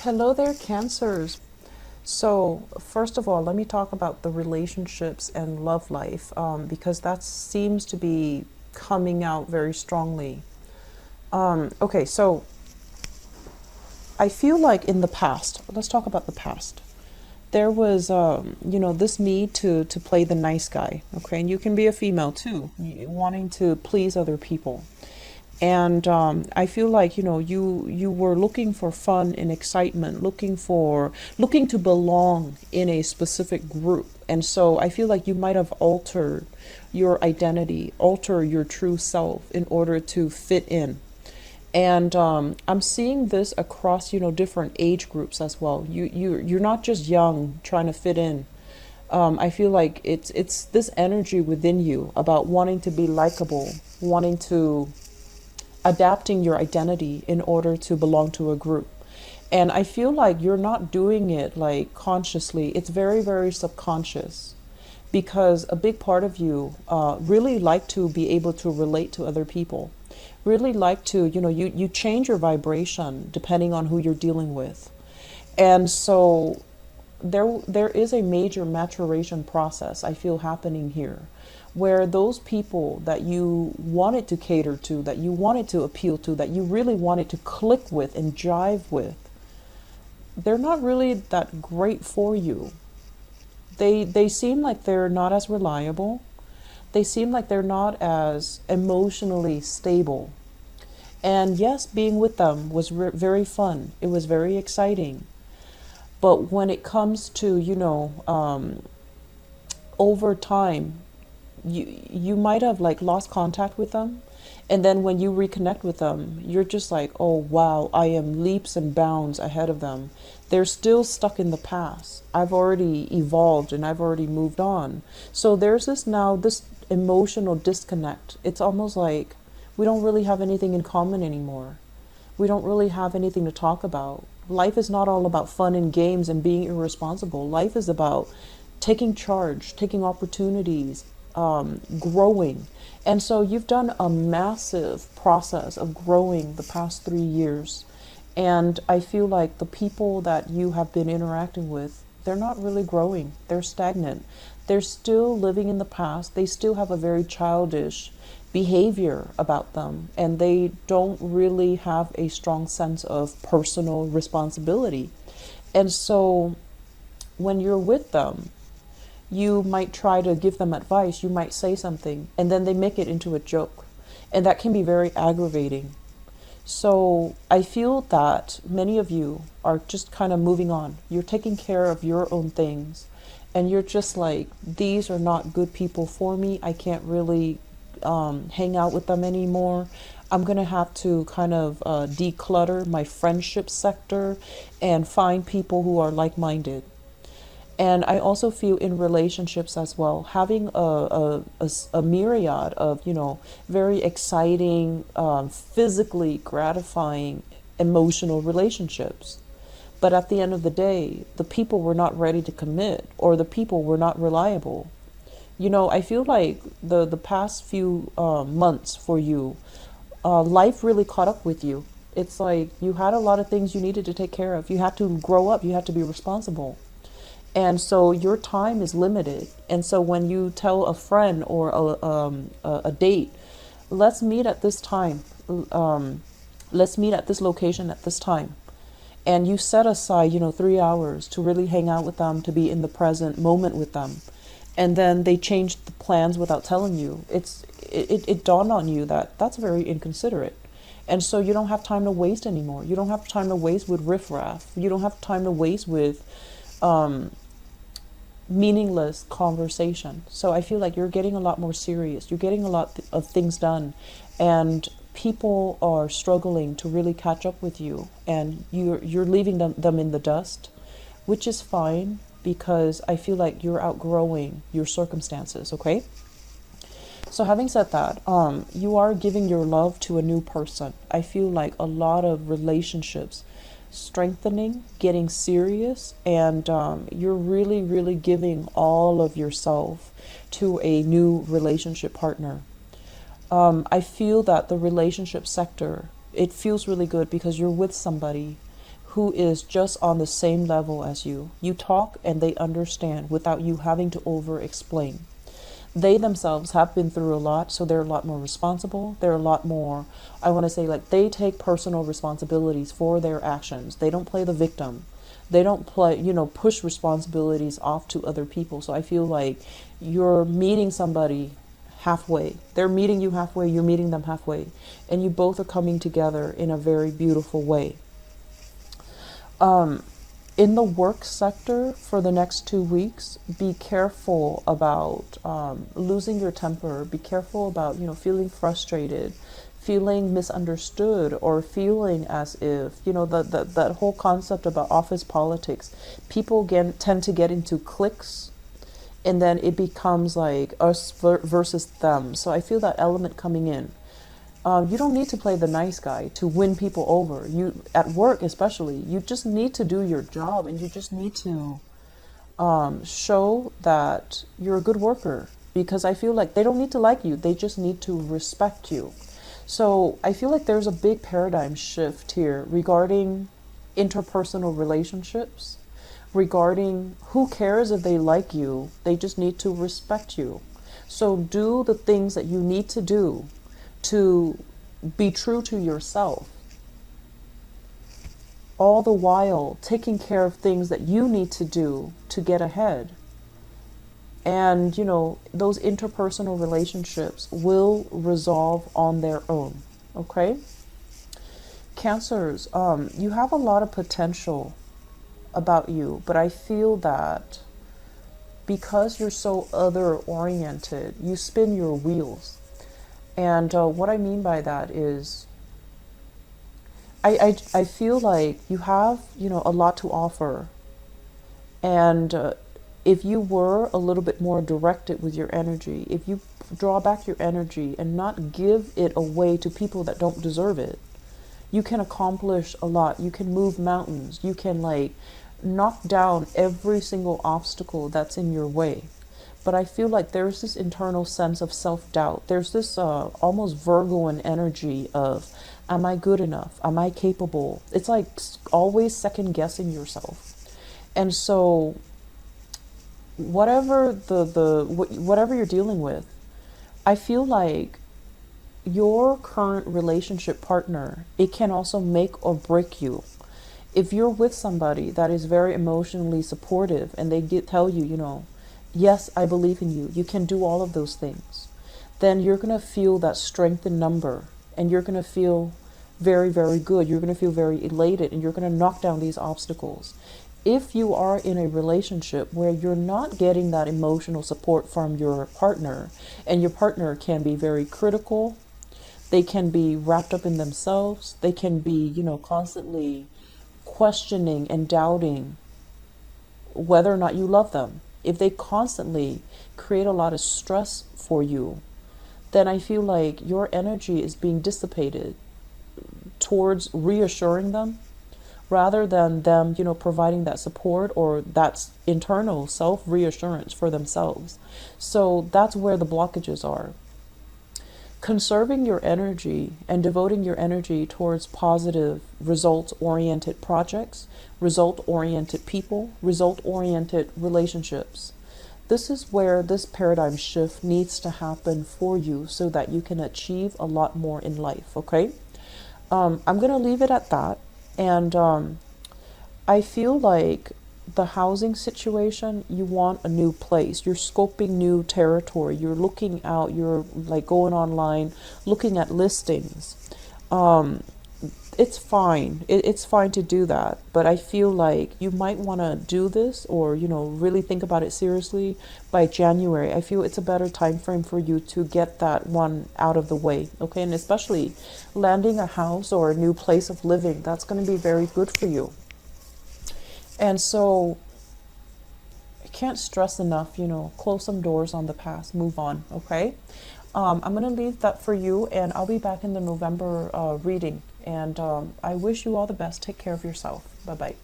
Hello there, Cancers. So, first of all, let me talk about the relationships and love life because that seems to be coming out very strongly. Okay, so I feel like in the past, let's talk about the past. There was, this need to play the nice guy, okay? And you can be a female too, wanting to please other people. And I feel like you were looking for fun and excitement, looking to belong in a specific group. And so I feel like you might have altered your identity, alter your true self in order to fit in. And I'm seeing this across different age groups as well. You're not just young trying to fit in. I feel like it's this energy within you about wanting to be likable, wanting to adapting your identity in order to belong to a group. And I feel like you're not doing it like consciously. It's very, very subconscious because a big part of you really like to be able to relate to other people. Really like to, you change your vibration depending on who you're dealing with. And so there is a major maturation process I feel happening here where those people that you wanted to cater to, that you wanted to appeal to, that you really wanted to click with and jive with, they're not really that great for you. They seem like they're not as reliable. They seem like they're not as emotionally stable. And yes, being with them was very fun. It was very exciting. But when it comes to, over time, you might have like lost contact with them. And then when you reconnect with them, you're just like, oh, wow, I am leaps and bounds ahead of them. They're still stuck in the past. I've already evolved and I've already moved on. So there's this emotional disconnect. It's almost like we don't really have anything in common anymore. We don't really have anything to talk about. Life is not all about fun and games and being irresponsible. Life is about taking charge, taking opportunities, growing. And so you've done a massive process of growing the past 3 years. And I feel like the people that you have been interacting with, they're not really growing. They're stagnant. They're still living in the past. They still have a very childish behavior about them. And they don't really have a strong sense of personal responsibility. And so when you're with them, you might try to give them advice, you might say something, and then they make it into a joke. And that can be very aggravating. So I feel that many of you are just kind of moving on. You're taking care of your own things. And you're just like, these are not good people for me. I can't really hang out with them anymore. I'm going to have to kind of declutter my friendship sector and find people who are like-minded. And I also feel in relationships as well, having a myriad of, very exciting, physically gratifying, emotional relationships. But at the end of the day, the people were not ready to commit or the people were not reliable. I feel like the past few months for you, life really caught up with you. It's like you had a lot of things you needed to take care of. You had to grow up. You had to be responsible. And so your time is limited. And so when you tell a friend or a date, let's meet at this time, let's meet at this location at this time. And you set aside, 3 hours to really hang out with them, to be in the present moment with them. And then they changed the plans without telling you. It dawned on you that that's very inconsiderate. And so you don't have time to waste anymore. You don't have time to waste with riffraff. You don't have time to waste with meaningless conversation. So I feel like you're getting a lot more serious. You're getting a lot of things done. And people are struggling to really catch up with you. And you're leaving them in the dust, which is fine because I feel like you're outgrowing your circumstances, okay? So having said that, you are giving your love to a new person. I feel like a lot of relationships strengthening, getting serious, and you're really, really giving all of yourself to a new relationship partner. I feel that the relationship sector, it feels really good because you're with somebody who is just on the same level as you. You talk and they understand without you having to over explain. They themselves have been through a lot, so they're a lot more responsible. They're a lot more, I want to say, like, they take personal responsibilities for their actions. They don't play the victim. They don't play, push responsibilities off to other people. So I feel like you're meeting somebody halfway. They're meeting you halfway, you're meeting them halfway. And you both are coming together in a very beautiful way. In the work sector for the next 2 weeks, be careful about losing your temper. Be careful about, feeling frustrated, feeling misunderstood, or feeling as if, that whole concept about office politics. People tend to get into cliques, and then it becomes like us versus them. So I feel that element coming in. You don't need to play the nice guy to win people over. You, at work especially, you just need to do your job, and you just need to show that you're a good worker, because I feel like they don't need to like you. They just need to respect you. So I feel like there's a big paradigm shift here regarding interpersonal relationships, regarding who cares if they like you. They just need to respect you. So do the things that you need to do to be true to yourself, all the while taking care of things that you need to do to get ahead. And those interpersonal relationships will resolve on their own. Okay, Cancers, you have a lot of potential about you, but I feel that because you're so other oriented, you spin your wheels. And what I mean by that is, I feel like you have, a lot to offer. And if you were a little bit more directed with your energy, if you draw back your energy and not give it away to people that don't deserve it, you can accomplish a lot. You can move mountains. You can knock down every single obstacle that's in your way. But I feel like there's this internal sense of self-doubt. There's this almost Virgoan energy of, am I good enough? Am I capable? It's like always second guessing yourself. And so whatever whatever you're dealing with, I feel like your current relationship partner, it can also make or break you. If you're with somebody that is very emotionally supportive and they tell you, yes, I believe in you, you can do all of those things, then you're going to feel that strength in number, and you're going to feel very, very good. You're going to feel very elated, and you're going to knock down these obstacles. If you are in a relationship where you're not getting that emotional support from your partner, and your partner can be very critical, they can be wrapped up in themselves, they can be, constantly questioning and doubting whether or not you love them. If they constantly create a lot of stress for you, then I feel like your energy is being dissipated towards reassuring them rather than them, providing that support or that internal self-reassurance for themselves. So that's where the blockages are. Conserving your energy and devoting your energy towards positive, result-oriented projects, result-oriented people, result-oriented relationships. This is where this paradigm shift needs to happen for you so that you can achieve a lot more in life, okay? I'm going to leave it at that. And I feel like the housing situation, you want a new place. You're scoping new territory. You're looking out. You're going online, looking at listings. It's fine. It's fine to do that. But I feel like you might want to do this or, really think about it seriously by January. I feel it's a better time frame for you to get that one out of the way. Okay. And especially landing a house or a new place of living, that's going to be very good for you. And so I can't stress enough, close some doors on the past, move on, okay? I'm going to leave that for you, and I'll be back in the November reading. And I wish you all the best. Take care of yourself. Bye-bye.